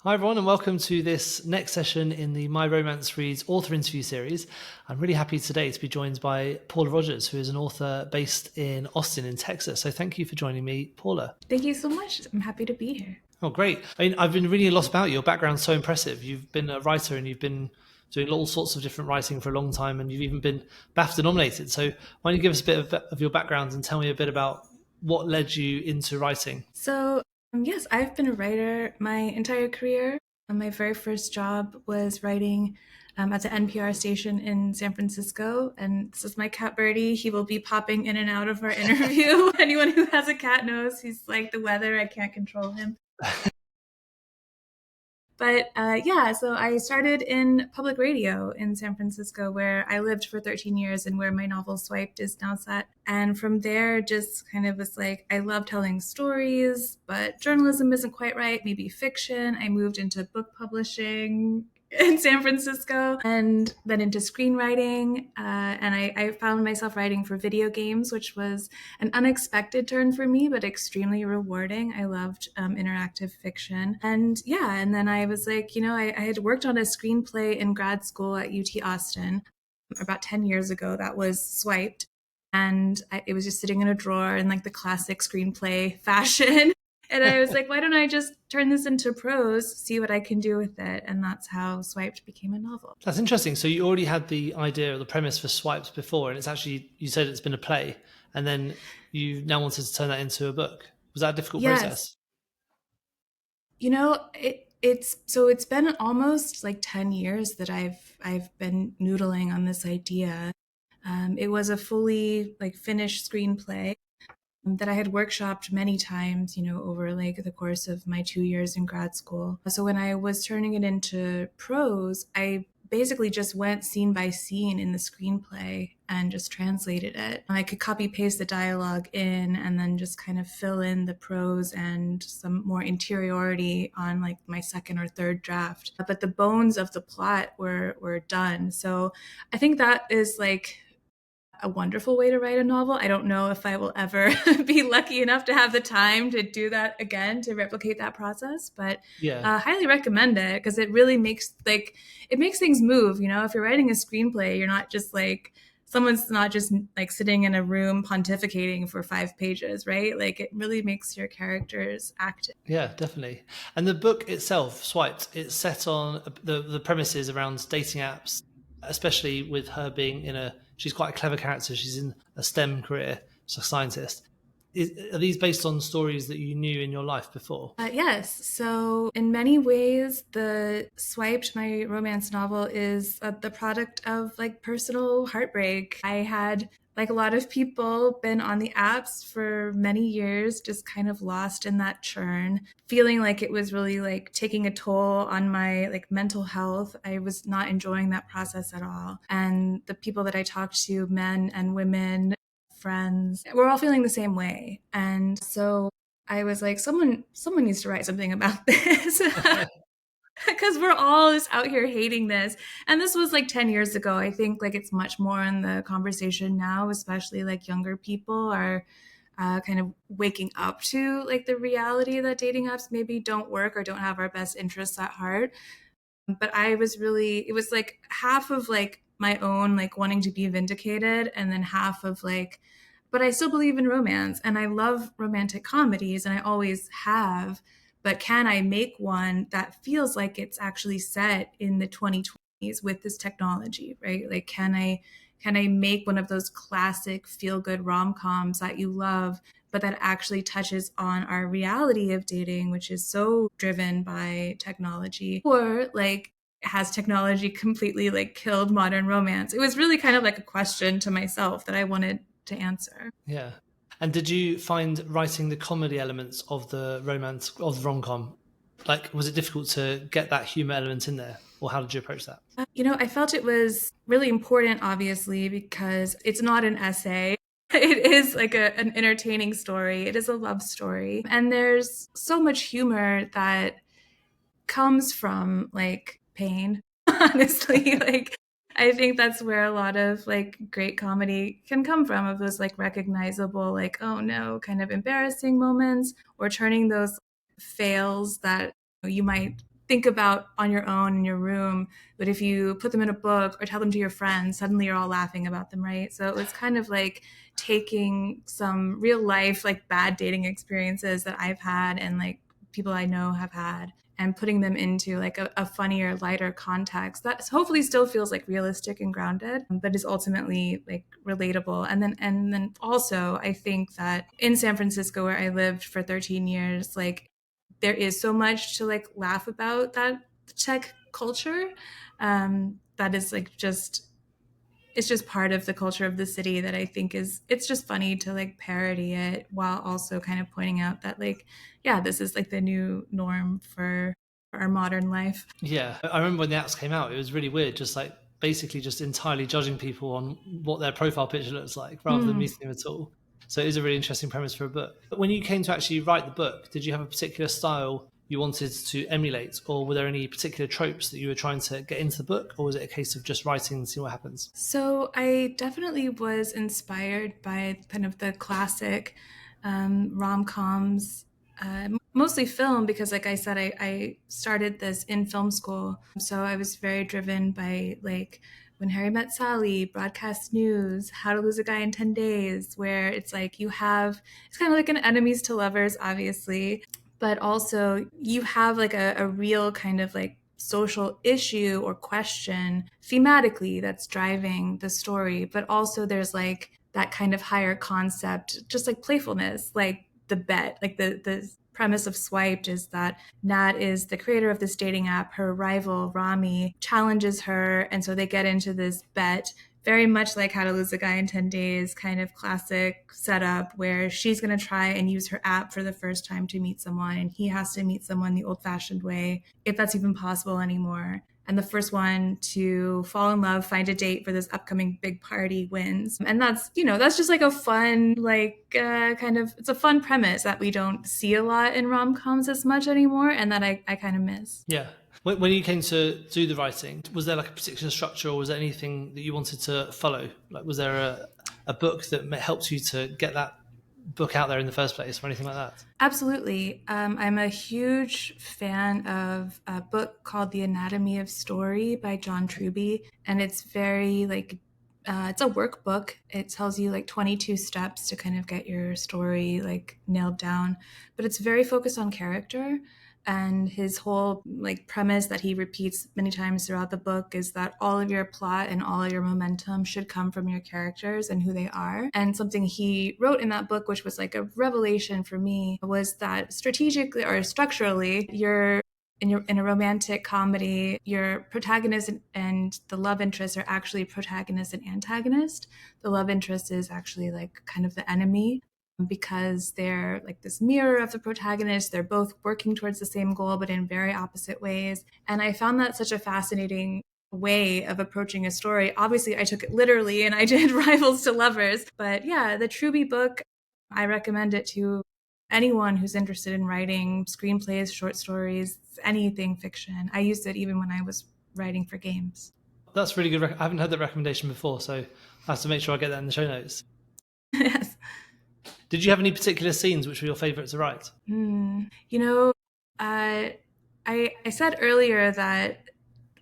Hi everyone, and welcome to this next session in the My Romance Reads author interview series. I'm really happy today to be joined by Paula Rogers, who is an author based in Austin in Texas. So thank you for joining me, Paula. Thank you so much. I'm happy to be here. Oh, great. I've been reading a lot about you. Your background's so impressive. You've been a writer and you've been doing all sorts of different writing for a long time, and you've even been BAFTA-nominated. So why don't you give us a bit of your background and tell me a bit about what led you into writing? Yes, I've been a writer my entire career. My very first job was writing at the NPR station in San Francisco. And this is my cat Birdie. He will be popping in and out of our interview. Anyone who has a cat knows he's like the weather. I can't control him. But so I started in public radio in San Francisco, where I lived for 13 years and where my novel Swiped is now set. And from there, just kind of was like, I love telling stories, but journalism isn't quite right, maybe fiction. I moved into book publishing in San Francisco and then into screenwriting. And I found myself writing for video games, which was an unexpected turn for me, but extremely rewarding. I loved interactive fiction. And then I was like, I had worked on a screenplay in grad school at UT Austin about 10 years ago that was Swiped. And it was just sitting in a drawer in like the classic screenplay fashion. And I was like, why don't I just turn this into prose, see what I can do with it? And that's how Swiped became a novel. That's interesting. So you already had the idea or the premise for Swiped before, and it's actually, you said it's been a play, and then you now wanted to turn that into a book. Was that a difficult process? It's been almost like 10 years that I've been noodling on this idea. It was a fully like finished screenplay that I had workshopped many times, over like the course of my 2 years in grad school. So when I was turning it into prose, I basically just went scene by scene in the screenplay and just translated it. I could copy paste the dialogue in and then just kind of fill in the prose and some more interiority on like my second or third draft. But the bones of the plot were done. So I think that is like a wonderful way to write a novel. I don't know if I will ever be lucky enough to have the time to do that again, to replicate that process, but Yeah. highly recommend it because it really makes things move. If you're writing a screenplay, you're not just like, someone's not just like sitting in a room pontificating for 5 pages, right? Like it really makes your characters active. Yeah, definitely. And the book itself, Swiped, it's set on the premises around dating apps, especially with her being she's quite a clever character. She's in a STEM career, she's a scientist. Are these based on stories that you knew in your life before? Yes. So, in many ways, the Swiped, my romance novel, is the product of like personal heartbreak. I had, like a lot of people, been on the apps for many years, just kind of lost in that churn, feeling like it was really like taking a toll on my like mental health. I was not enjoying that process at all. And the people that I talked to, men and women, friends, we're all feeling the same way. And so I was like, someone needs to write something about this. Because we're all just out here hating this. And this was like 10 years ago. I think like it's much more in the conversation now, especially like younger people are kind of waking up to like the reality that dating apps maybe don't work or don't have our best interests at heart. But it was like half of like my own like wanting to be vindicated, and then half of like, but I still believe in romance and I love romantic comedies and I always have. But can I make one that feels like it's actually set in the 2020s with this technology, right? Like, can I make one of those classic feel good rom-coms that you love, but that actually touches on our reality of dating, which is so driven by technology? Or like, has technology completely like killed modern romance? It was really kind of like a question to myself that I wanted to answer. Yeah. And did you find writing the comedy elements of the romance, of the rom-com, like, was it difficult to get that humor element in there? Or how did you approach that? I felt it was really important, obviously, because it's not an essay. It is like an entertaining story. It is a love story. And there's so much humor that comes from like pain, honestly. Like, I think that's where a lot of like great comedy can come from, of those like recognizable, like, oh no, kind of embarrassing moments, or turning those fails that you might think about on your own in your room, but if you put them in a book or tell them to your friends, suddenly you're all laughing about them, right? So it was kind of like taking some real life like bad dating experiences that I've had and like people I know have had, and putting them into like a funnier, lighter context that hopefully still feels like realistic and grounded, but is ultimately like relatable. And then also I think that in San Francisco, where I lived for 13 years, like there is so much to like laugh about that tech culture, that is like just, it's just part of the culture of the city that I think is, it's just funny to like parody it while also kind of pointing out that like, yeah, this is like the new norm for our modern life. Yeah, I remember when the apps came out, it was really weird, just like basically just entirely judging people on what their profile picture looks like rather than meeting them at all. So it is a really interesting premise for a book. But when you came to actually write the book, did you have a particular style you wanted to emulate, or were there any particular tropes that you were trying to get into the book, or was it a case of just writing and see what happens? So I definitely was inspired by kind of the classic rom-coms, mostly film, because like I said, I started this in film school. So I was very driven by like When Harry Met Sally, Broadcast News, How to Lose a Guy in 10 Days, where it's like you have, it's kind of like an enemies to lovers, obviously, but also you have like a real kind of like social issue or question thematically that's driving the story, but also there's like that kind of higher concept, just like playfulness, like the bet, like the premise of Swiped is that Nat is the creator of this dating app. Her rival Rami challenges her, and so they get into this bet, very much like How to Lose a Guy in 10 Days, kind of classic setup where she's going to try and use her app for the first time to meet someone, and he has to meet someone the old-fashioned way, if that's even possible anymore. And the first one to fall in love, find a date for this upcoming big party wins. And that's, you know, that's just like a fun, like kind of, it's a fun premise that we don't see a lot in rom-coms as much anymore, and that I kind of miss. Yeah. When you came to do the writing, was there like a particular structure, or was there anything that you wanted to follow? Like, was there a book that helped you to get that book out there in the first place, or anything like that? Absolutely. I'm a huge fan of a book called The Anatomy of Story by John Truby. And it's very like, it's a workbook. It tells you like 22 steps to kind of get your story like nailed down, but it's very focused on character. And his whole like premise that he repeats many times throughout the book is that all of your plot and all of your momentum should come from your characters and who they are. And something he wrote in that book, which was like a revelation for me, was that strategically or structurally, you're in a romantic comedy, your protagonist and the love interest are actually protagonist and antagonist. The love interest is actually like kind of the enemy, because they're like this mirror of the protagonist. They're both working towards the same goal, but in very opposite ways. And I found that such a fascinating way of approaching a story. Obviously, I took it literally and I did Rivals to Lovers. But yeah, the Truby book, I recommend it to anyone who's interested in writing screenplays, short stories, anything fiction. I used it even when I was writing for games. That's really good. I haven't heard that recommendation before, so I have to make sure I get that in the show notes. Yes. Did you have any particular scenes which were your favourite to write? You know, I said earlier that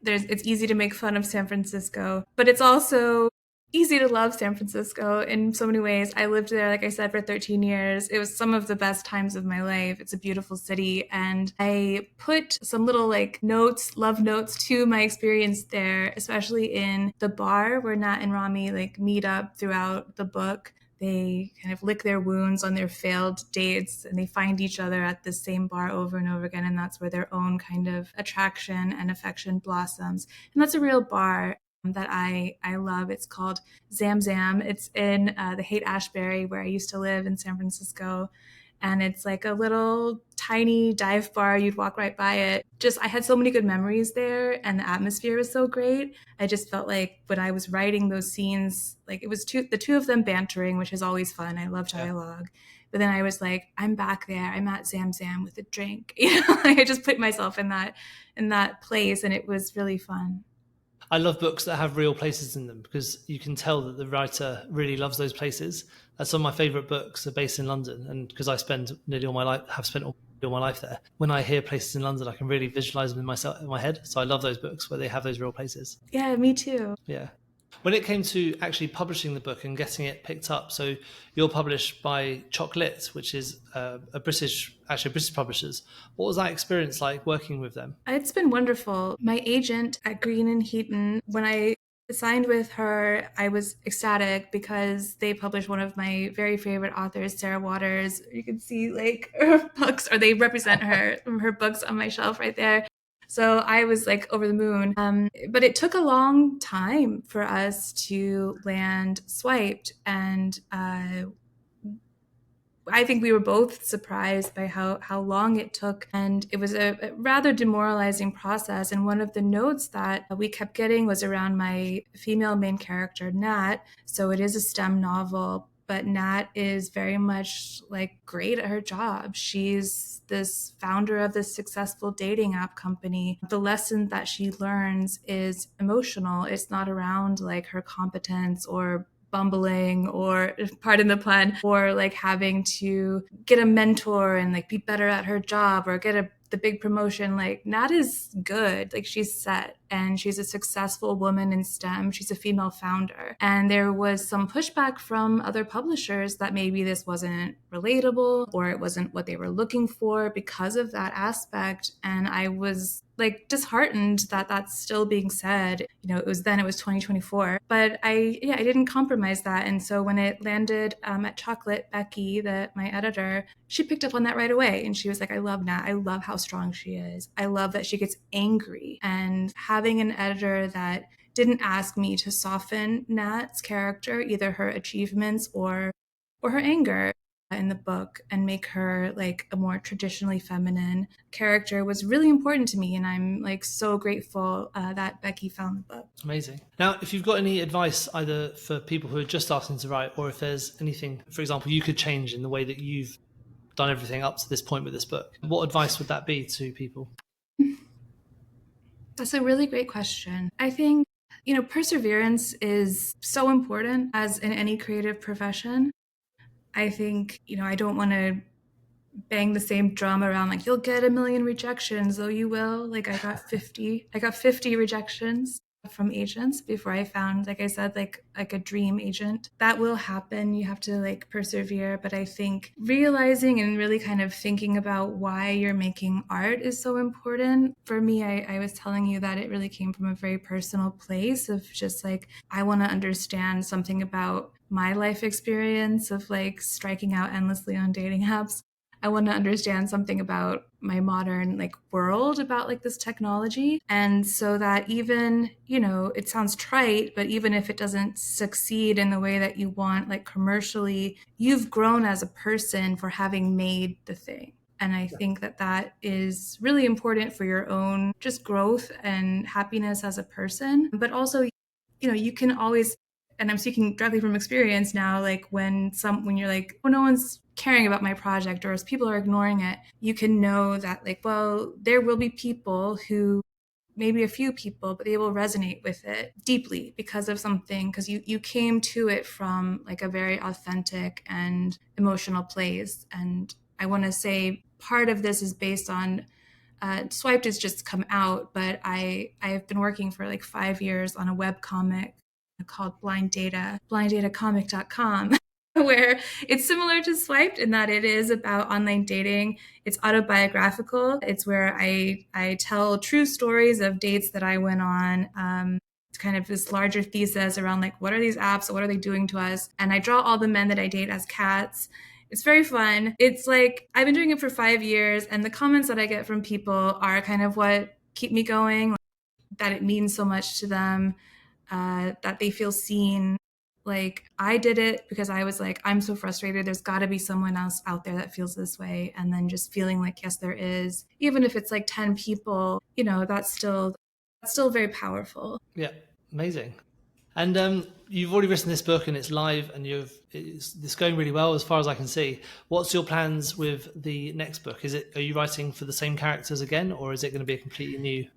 it's easy to make fun of San Francisco, but it's also easy to love San Francisco in so many ways. I lived there, like I said, for 13 years. It was some of the best times of my life. It's a beautiful city. And I put some little like notes, love notes to my experience there, especially in the bar where Nat and Rami like meet up throughout the book. They kind of lick their wounds on their failed dates, and they find each other at the same bar over and over again. And that's where their own kind of attraction and affection blossoms. And that's a real bar that I love. It's called Zam Zam. It's in the Haight-Ashbury, where I used to live in San Francisco. And it's like a little tiny dive bar. You'd walk right by it. Just, I had so many good memories there, and the atmosphere was so great. I just felt like when I was writing those scenes, like it was the two of them bantering, which is always fun. I love dialogue. Yeah. But then I was like, I'm back there. I'm at Zam Zam with a drink. You know, I just put myself in that place, and it was really fun. I love books that have real places in them, because you can tell that the writer really loves those places. Some of my favourite books are based in London, and because I spend nearly all my life, have spent all all my life there. When I hear places in London, I can really visualize them in my head. So I love those books where they have those real places. Yeah, me too. Yeah. When it came to actually publishing the book and getting it picked up, so you're published by Chocolate, which is British publishers. What was that experience like working with them? It's been wonderful. My agent at Green and Heaton, when I signed with her, I was ecstatic because they published one of my very favorite authors, Sarah Waters. You can see like her books, or they represent her books on my shelf right there. So I was like over the moon. But it took a long time for us to land Swiped, and I think we were both surprised by how long it took. And it was a rather demoralizing process. And one of the notes that we kept getting was around my female main character, Nat. So it is a STEM novel, but Nat is very much like great at her job. She's this founder of this successful dating app company. The lesson that she learns is emotional. It's not around like her competence or bumbling, or pardon the pun, or like having to get a mentor and like be better at her job or get the big promotion. Like Nat is good. Like she's set and she's a successful woman in STEM. She's a female founder. And there was some pushback from other publishers that maybe this wasn't relatable or it wasn't what they were looking for because of that aspect. And I was like disheartened that that's still being said. It was 2024, but I didn't compromise that. And so when it landed at Chocolate, Becky, my editor, she picked up on that right away. And she was like, I love Nat. I love how strong she is. I love that she gets angry. And having an editor that didn't ask me to soften Nat's character, either her achievements or her anger in the book, and make her like a more traditionally feminine character was really important to me. And I'm like so grateful that Becky found the book. Amazing. Now, if you've got any advice either for people who are just starting to write, or if there's anything, for example, you could change in the way that you've done everything up to this point with this book, what advice would that be to people? That's a really great question. I think, perseverance is so important as in any creative profession. I think, I don't want to bang the same drum around like you'll get 1 million rejections, though you will. Like I got 50 rejections from agents before I found, like I said, like a dream agent. That will happen. You have to like persevere. But I think realizing and really kind of thinking about why you're making art is so important. For me, I was telling you that it really came from a very personal place of just like, I want to understand something about my life experience of like striking out endlessly on dating apps. I want to understand something about my modern like world, about like this technology. And so that even, it sounds trite, but even if it doesn't succeed in the way that you want, like commercially, you've grown as a person for having made the thing. And I think that is really important for your own just growth and happiness as a person. But also, you can always, and I'm speaking directly from experience now, like when you're like, oh, no one's caring about my project, or as people are ignoring it, you can know that like, well, there will be people who, maybe a few people, but they will resonate with it deeply because of something, because you came to it from like a very authentic and emotional place. And I want to say part of this is based on Swiped has just come out, but I have been working for like 5 years on a web comic called Blind Data, blinddatacomic.com, where it's similar to Swiped in that it is about online dating. It's autobiographical. It's where I tell true stories of dates that I went on. It's kind of this larger thesis around like, what are these apps? What are they doing to us? And I draw all the men that I date as cats. It's very fun. It's like, I've been doing it for 5 years, and the comments that I get from people are kind of what keep me going, that it means so much to them. That they feel seen. Like I did it because I was like, I'm so frustrated. There's got to be someone else out there that feels this way. And then just feeling like, yes, there is. Even if it's like 10 people, that's still very powerful. Yeah, amazing. And you've already written this book and it's live, and it's going really well as far as I can see. What's your plans with the next book? Are you writing for the same characters again, or is it going to be a completely new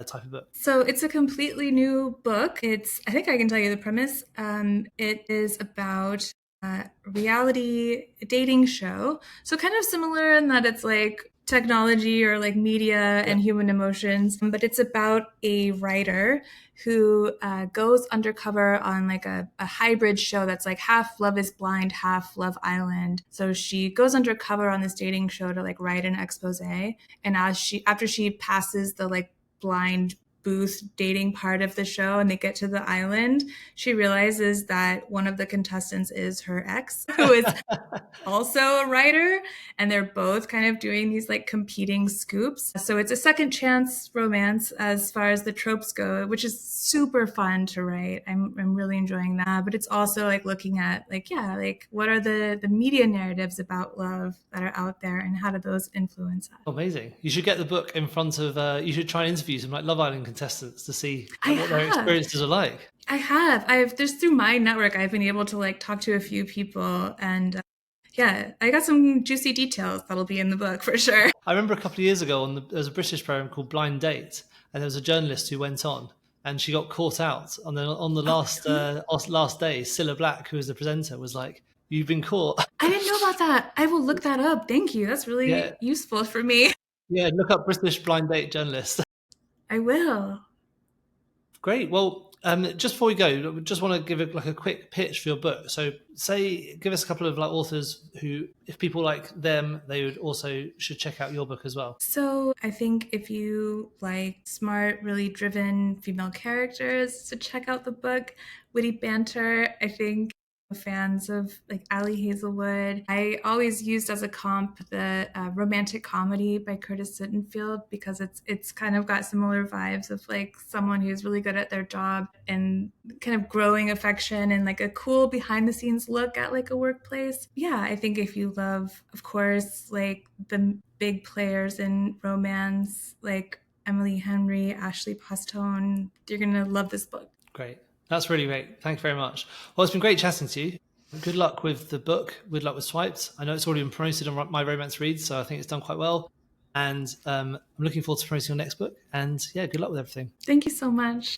type of book? So it's a completely new book. I think I can tell you the premise. It is about a reality dating show. So kind of similar in that it's like technology or like media and human emotions, but it's about a writer who goes undercover on like a hybrid show that's like half Love is Blind, half Love Island. So she goes undercover on this dating show to like write an expose. And after she passes the like blind booth dating part of the show and they get to the island, she realizes that one of the contestants is her ex, who is also a writer, and they're both kind of doing these like competing scoops. So it's a second chance romance as far as the tropes go, which is super fun to write. I'm really enjoying that. But it's also like looking at like, yeah, like what are the media narratives about love that are out there and how do those influence us? Amazing. You should get the book in front of, you should try and interview some like Love Island contestants to see what their experiences are like. I have. Just through my network, I've been able to like talk to a few people, and yeah, I got some juicy details that'll be in the book for sure. I remember a couple of years ago there was a British program called Blind Date, and there was a journalist who went on, and she got caught out on the last day. Cilla Black, who was the presenter, was like, "You've been caught." I didn't know about that. I will look that up. Thank you. That's really useful for me. Yeah, look up British Blind Date journalist. I will. Great. Well, just before we go, we just want to give a quick pitch for your book. So give us a couple of like authors who, if people like them, they would also should check out your book as well. So I think if you like smart, really driven female characters, to check out the book. Witty banter, I think fans of like Ali Hazelwood. I always used as a comp the romantic comedy by Curtis Sittenfeld because it's kind of got similar vibes of like someone who's really good at their job and kind of growing affection and like a cool behind the scenes look at like a workplace. Yeah, I think if you love, of course, like the big players in romance like Emily Henry, Ashley Pastone, you're gonna love this book. Great. That's really great. Thank you very much. Well, it's been great chatting to you. Good luck with the book. Good luck with Swiped. I know it's already been promoted on My Romance Reads, so I think it's done quite well. And I'm looking forward to promoting your next book. And yeah, good luck with everything. Thank you so much.